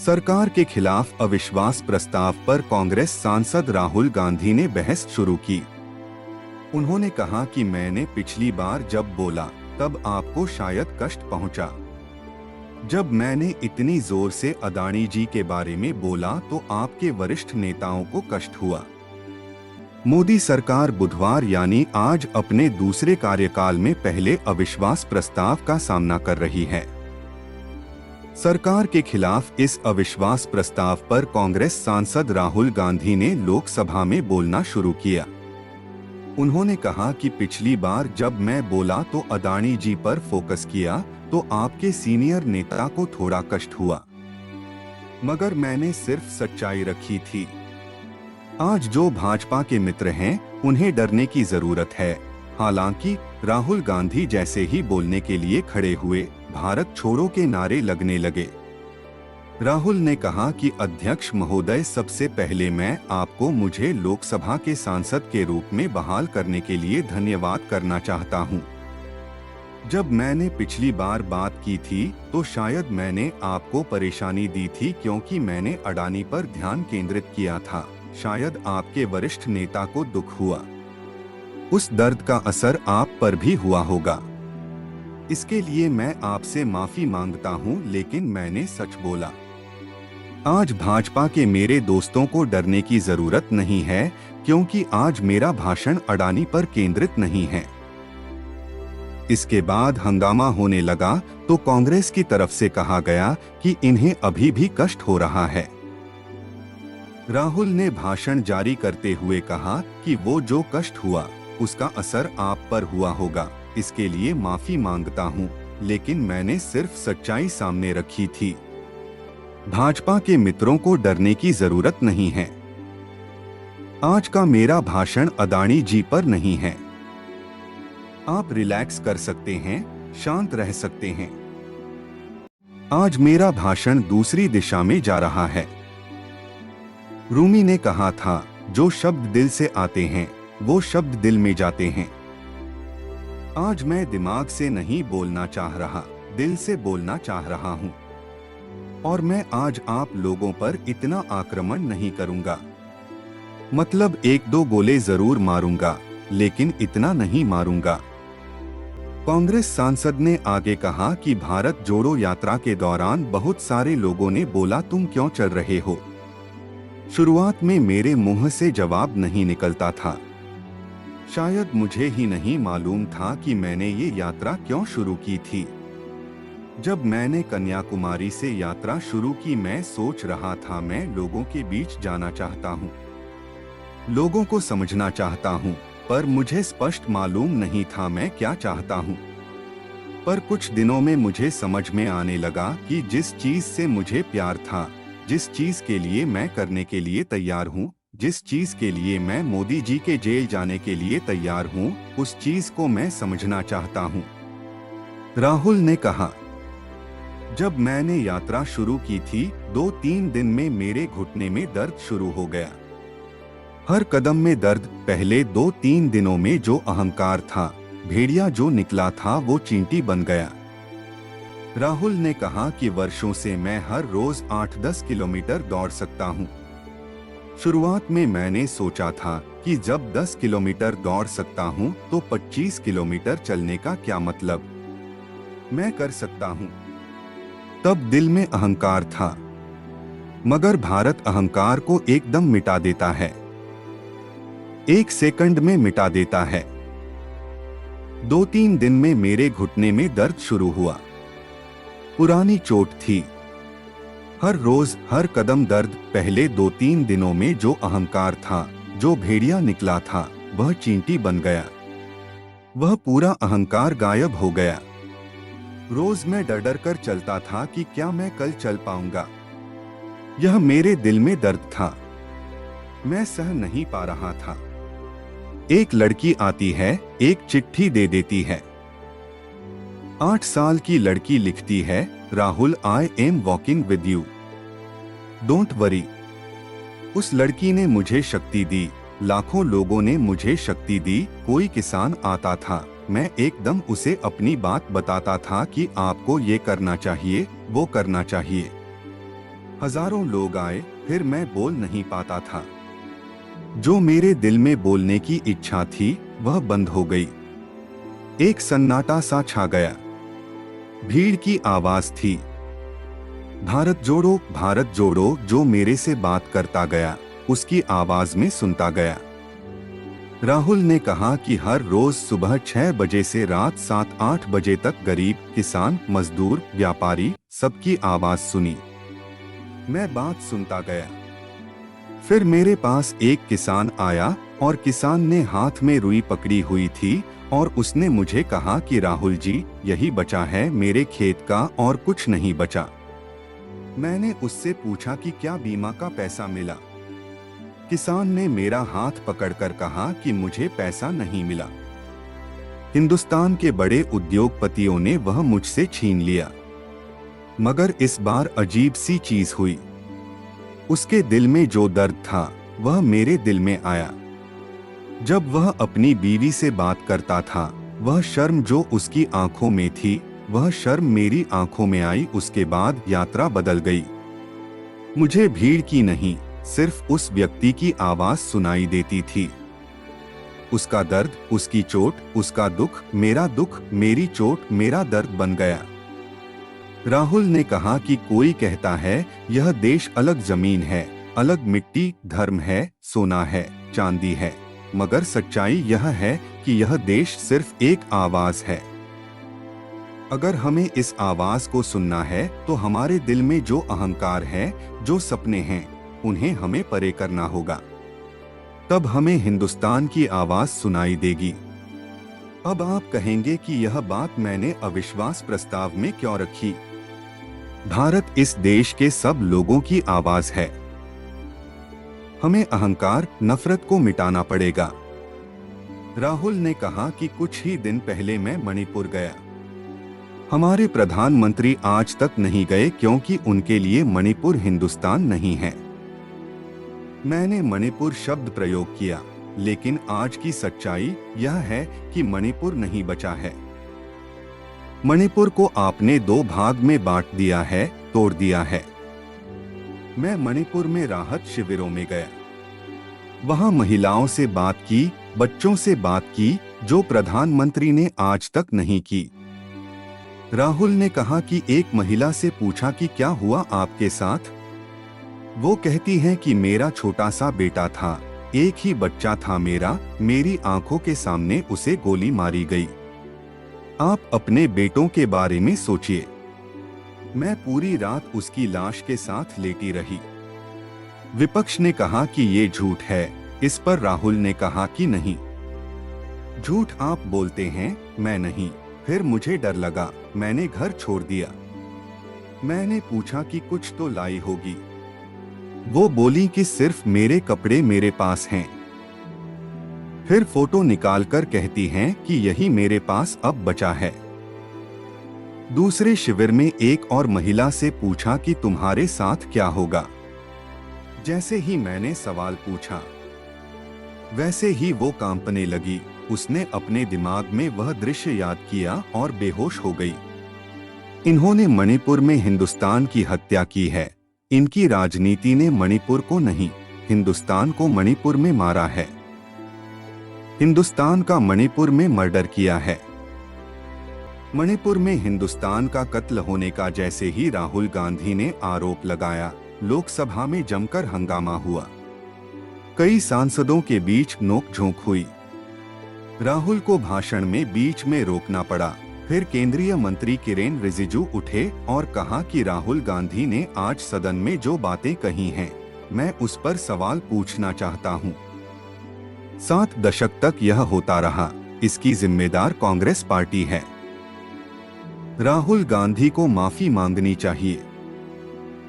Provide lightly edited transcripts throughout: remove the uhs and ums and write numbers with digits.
सरकार के खिलाफ अविश्वास प्रस्ताव पर कांग्रेस सांसद राहुल गांधी ने बहस शुरू की। उन्होंने कहा कि मैंने पिछली बार जब बोला तब आपको शायद कष्ट पहुंचा। जब मैंने इतनी जोर से अदानी जी के बारे में बोला तो आपके वरिष्ठ नेताओं को कष्ट हुआ। मोदी सरकार बुधवार यानी आज अपने दूसरे कार्यकाल में पहले अविश्वास प्रस्ताव का सामना कर रही है। सरकार के खिलाफ इस अविश्वास प्रस्ताव पर कांग्रेस सांसद राहुल गांधी ने लोकसभा में बोलना शुरू किया। उन्होंने कहा कि पिछली बार जब मैं बोला तो अदानी जी पर फोकस किया तो आपके सीनियर नेता को थोड़ा कष्ट हुआ, मगर मैंने सिर्फ सच्चाई रखी थी। आज जो भाजपा के मित्र हैं उन्हें डरने की जरूरत है। हालांकि राहुल गांधी जैसे ही बोलने के लिए खड़े हुए, भारत छोड़ो के नारे लगने लगे। राहुल ने कहा कि अध्यक्ष महोदय, सबसे पहले मैं आपको मुझे लोकसभा के सांसद के रूप में बहाल करने के लिए धन्यवाद करना चाहता हूं। जब मैंने पिछली बार बात की थी तो शायद मैंने आपको परेशानी दी थी क्योंकि मैंने अडानी पर ध्यान केंद्रित किया था। शायद आपके वरिष्ठ नेता को दुख हुआ। उस दर्द का असर आप पर भी हुआ होगा। इसके लिए मैं आपसे माफी मांगता हूं, लेकिन मैंने सच बोला। आज भाजपा के मेरे दोस्तों को डरने की जरूरत नहीं है क्योंकि आज मेरा भाषण अडानी पर केंद्रित नहीं है। इसके बाद हंगामा होने लगा तो कांग्रेस की तरफ से कहा गया कि इन्हें अभी भी कष्ट हो रहा है। राहुल ने भाषण जारी करते हुए कहा कि वो जो कष्ट हुआ उसका असर आप पर हुआ होगा। इसके लिए माफी मांगता हूं, लेकिन मैंने सिर्फ सच्चाई सामने रखी थी। भाजपा के मित्रों को डरने की जरूरत नहीं है। आज का मेरा भाषण अदानी जी पर नहीं है। आप रिलैक्स कर सकते हैं, शांत रह सकते हैं। आज मेरा भाषण दूसरी दिशा में जा रहा है। रूमी ने कहा था, जो शब्द दिल से आते हैं वो शब्द दिल में जाते हैं। आज मैं दिमाग से नहीं बोलना चाह रहा, दिल से बोलना चाह रहा हूं। और मैं आज आप लोगों पर इतना आक्रमण नहीं करूंगा। मतलब एक दो गोले जरूर मारूंगा, लेकिन इतना नहीं मारूंगा। कांग्रेस सांसद ने आगे कहा कि भारत जोड़ो यात्रा के दौरान बहुत सारे लोगों ने बोला, तुम क्यों चल रहे हो। शुरुआत में मेरे मुंह से जवाब नहीं निकलता था। शायद मुझे ही नहीं मालूम था कि मैंने ये यात्रा क्यों शुरू की थी। जब मैंने कन्याकुमारी से यात्रा शुरू की, मैं सोच रहा था मैं लोगों के बीच जाना चाहता हूँ, लोगों को समझना चाहता हूँ, पर मुझे स्पष्ट मालूम नहीं था मैं क्या चाहता हूँ। पर कुछ दिनों में मुझे समझ में आने लगा कि जिस चीज से मुझे प्यार था, जिस चीज के लिए मैं करने के लिए तैयार हूँ, जिस चीज के लिए मैं मोदी जी के जेल जाने के लिए तैयार हूँ, उस चीज को मैं समझना चाहता हूँ। राहुल ने कहा, जब मैंने यात्रा शुरू की थी 2-3 दिन में मेरे घुटने में दर्द शुरू हो गया। हर कदम में दर्द। पहले 2-3 दिनों में जो अहंकार था, भेड़िया जो निकला था, वो चींटी बन गया। राहुल ने कहा कि वर्षों से मैं हर रोज 8-10 किलोमीटर दौड़ सकता हूँ। शुरुआत में मैंने सोचा था कि जब 10 किलोमीटर दौड़ सकता हूँ तो 25 किलोमीटर चलने का क्या मतलब, मैं कर सकता हूँ। तब दिल में अहंकार था, मगर भारत अहंकार को एकदम मिटा देता है, 1 सेकंड में मिटा देता है। 2-3 दिन में मेरे घुटने में दर्द शुरू हुआ। पुरानी चोट थी। हर रोज हर कदम दर्द। पहले 2-3 दिनों में जो अहंकार था, जो भेड़िया निकला था, वह चींटी बन गया। वह पूरा अहंकार गायब हो गया। रोज मैं डर डर कर चलता था कि क्या मैं कल चल पाऊंगा। यह मेरे दिल में दर्द था, मैं सह नहीं पा रहा था। एक लड़की आती है, एक चिट्ठी दे देती है। 8 साल की लड़की लिखती है, Rahul, I am walking with you, don't worry. उस लड़की ने मुझे शक्ति दी, लाखों लोगों ने मुझे शक्ति दी। कोई किसान आता था, मैं एकदम उसे अपनी बात बताता था कि आपको ये करना चाहिए, वो करना चाहिए। हजारों लोग आए, फिर मैं बोल नहीं पाता था। जो मेरे दिल में बोलने की इच्छा थी वह बंद हो गई। एक सन्नाटा सा छा गया। भीड़ की आवाज थी, भारत जोड़ो। जो मेरे से बात करता गया उसकी आवाज में सुनता गया। राहुल ने कहा कि हर रोज सुबह 6 बजे से रात 7-8 बजे तक गरीब, किसान, मजदूर, व्यापारी, सबकी आवाज सुनी। मैं बात सुनता गया। फिर मेरे पास एक किसान आया और किसान ने हाथ में रुई पकड़ी हुई थी और उसने मुझे कहा कि राहुल जी, यही बचा है मेरे खेत का और कुछ नहीं बचा। मैंने उससे पूछा कि क्या बीमा का पैसा मिला। किसान ने मेरा हाथ पकड़कर कहा कि मुझे पैसा नहीं मिला। हिंदुस्तान के बड़े उद्योगपतियों ने वह मुझसे छीन लिया। मगर इस बार अजीब सी चीज हुई। उसके दिल में जो दर्द था वह मेरे दिल में आया। जब वह अपनी बीवी से बात करता था, वह शर्म जो उसकी आंखों में थी वह शर्म मेरी आंखों में आई। उसके बाद यात्रा बदल गई। मुझे भीड़ की नहीं, सिर्फ उस व्यक्ति की आवाज सुनाई देती थी। उसका दर्द, उसकी चोट, उसका दुख, मेरी चोट, मेरा दर्द बन गया। राहुल ने कहा कि कोई कहता है यह देश अलग जमीन है, अलग मिट्टी, धर्म है, सोना है, चांदी है, मगर सच्चाई यह है कि यह देश सिर्फ एक आवाज है। अगर हमें इस आवाज को सुनना है तो हमारे दिल में जो अहंकार है, जो सपने हैं, उन्हें हमें परे करना होगा। तब हमें हिंदुस्तान की आवाज सुनाई देगी। अब आप कहेंगे कि यह बात मैंने अविश्वास प्रस्ताव में क्यों रखी? भारत इस देश के सब लोगों की आवाज है। हमें अहंकार, नफरत को मिटाना पड़ेगा। राहुल ने कहा कि कुछ ही दिन पहले मैं मणिपुर गया। हमारे प्रधानमंत्री आज तक नहीं गए क्योंकि उनके लिए मणिपुर हिंदुस्तान नहीं है। मैंने मणिपुर शब्द प्रयोग किया, लेकिन आज की सच्चाई यह है कि मणिपुर नहीं बचा है। मणिपुर को आपने 2 भाग में बांट दिया है, तोड़ दिया है। मैं मणिपुर में राहत शिविरों में गया। वहां महिलाओं से बात की, बच्चों से बात की, जो प्रधानमंत्री ने आज तक नहीं की। राहुल ने कहा कि एक महिला से पूछा कि क्या हुआ आपके साथ? वो कहती हैं कि मेरा छोटा सा बेटा था, एक ही बच्चा था मेरा, मेरी आंखों के सामने उसे गोली मारी गई। आप अपने बेटों के बारे में सोचिए। मैं पूरी रात उसकी लाश के साथ लेटी रही। विपक्ष ने कहा कि ये झूठ है। इस पर राहुल ने कहा कि नहीं, झूठ आप बोलते हैं, मैं नहीं। फिर मुझे डर लगा, मैंने घर छोड़ दिया। मैंने पूछा कि कुछ तो लाई होगी। वो बोली कि सिर्फ मेरे कपड़े मेरे पास हैं। फिर फोटो निकालकर कहती हैं कि यही मेरे पास अब बचा है। दूसरे शिविर में एक और महिला से पूछा कि तुम्हारे साथ क्या होगा। जैसे ही मैंने सवाल पूछा, वैसे ही वो कांपने लगी। उसने अपने दिमाग में वह दृश्य याद किया और बेहोश हो गई। इन्होंने मणिपुर में हिंदुस्तान की हत्या की है। इनकी राजनीति ने मणिपुर को नहीं, हिंदुस्तान को मणिपुर में मारा है। हिंदुस्तान का मणिपुर में मर्डर किया है। मणिपुर में हिंदुस्तान का कत्ल होने का जैसे ही राहुल गांधी ने आरोप लगाया, लोकसभा में जमकर हंगामा हुआ। कई सांसदों के बीच नोक-झोंक हुई। राहुल को भाषण में बीच में रोकना पड़ा। फिर केंद्रीय मंत्री किरेन रिजिजू उठे और कहा कि राहुल गांधी ने आज सदन में जो बातें कही हैं, मैं उस पर सवाल पूछना चाहता हूं। 7 दशक तक यह होता रहा, इसकी जिम्मेदार कांग्रेस पार्टी है। राहुल गांधी को माफी मांगनी चाहिए।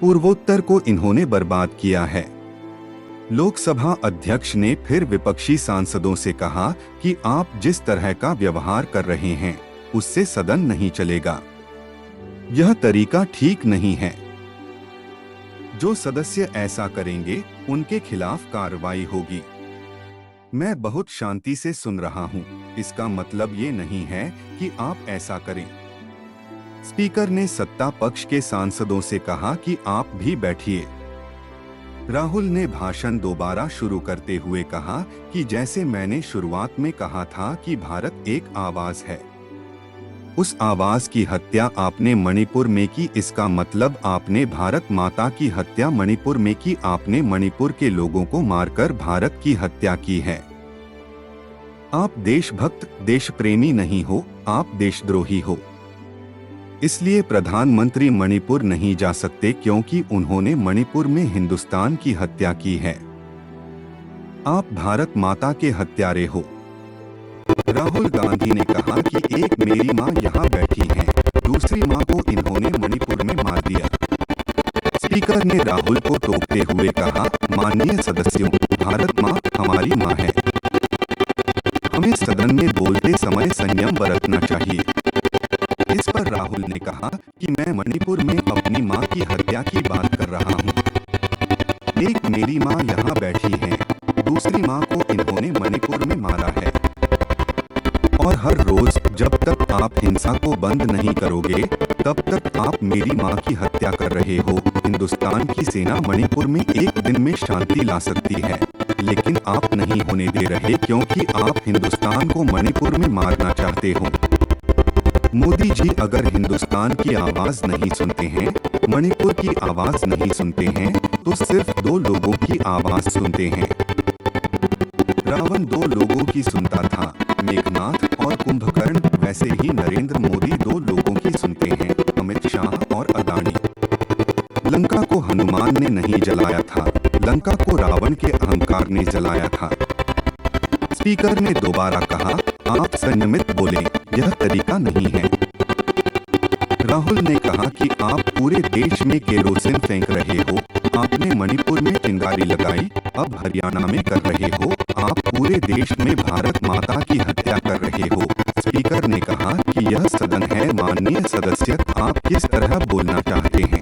पूर्वोत्तर को इन्होंने बर्बाद किया है। लोकसभा अध्यक्ष ने फिर विपक्षी सांसदों से कहा कि आप जिस तरह का व्यवहार कर रहे हैं, उससे सदन नहीं चलेगा। यह तरीका ठीक नहीं है। जो सदस्य ऐसा करेंगे, उनके खिलाफ कार्रवाई होगी। मैं बहुत शांति से सुन रहा हूं। इसका मतलब ये नहीं है कि आप ऐसा करें। स्पीकर ने सत्ता पक्ष के सांसदों से कहा कि आप भी बैठिए। राहुल ने भाषण दोबारा शुरू करते हुए कहा कि जैसे मैंने शुरुआत में कहा था कि भारत एक आवाज है। उस आवाज की हत्या आपने मणिपुर में की, इसका मतलब आपने भारत माता की हत्या मणिपुर में की। आपने मणिपुर के लोगों को मारकर भारत की हत्या की है। आप देशभक्त, देश प्रेमी नहीं हो, आप देशद्रोही हो। इसलिए प्रधानमंत्री मणिपुर नहीं जा सकते क्योंकि उन्होंने मणिपुर में हिंदुस्तान की हत्या की है। आप भारत माता के हत्यारे हो। राहुल गांधी ने कहा कि एक मेरी मां यहां बैठी हैं, दूसरी मां को इन्होंने मणिपुर में मार दिया। स्पीकर ने राहुल को टोकते हुए कहा, माननीय सदस्यों, भारत मां हमारी मां है। हमें सदन में बोलते समय संयम बरतना चाहिए। इस पर राहुल ने कहा कि मैं मणिपुर में अपनी मां की हत्या की बात कर रहा हूं। एक मेरी मां यहां बैठी है, दूसरी मां को इन्होंने मणिपुर में मारा है। और हर रोज जब तक आप हिंसा को बंद नहीं करोगे, तब तक आप मेरी मां की हत्या कर रहे हो। हिंदुस्तान की सेना मणिपुर में एक दिन में शांति ला सकती है, लेकिन आप नहीं होने दे रहे क्योंकि आप हिंदुस्तान को मणिपुर में मारना चाहते हो। मोदी जी अगर हिंदुस्तान की आवाज नहीं सुनते हैं, मणिपुर की आवाज नहीं सुनते हैं, तो सिर्फ दो लोगों की आवाज सुनते हैं। रावण दो लोगों की सुनता था, मेघनाथ और कुंभकर्ण, वैसे ही नरेंद्र मोदी दो लोगों की सुनते हैं, अमित शाह और अदानी। लंका को हनुमान ने नहीं जलाया था, लंका को रावण के अहंकार ने जलाया था। स्पीकर ने दोबारा कहा, आप संयमित बोलें, यह तरीका नहीं है। राहुल ने कहा कि आप पूरे देश में केरोसिन फेंक रहे हो। आपने मणिपुर में चिंगारी लगाई, अब हरियाणा में कर रहे हो। आप पूरे देश में भारत माता की हत्या कर रहे हो। स्पीकर ने कहा कि यह सदन है, माननीय सदस्य, आप किस तरह बोलना चाहते हैं।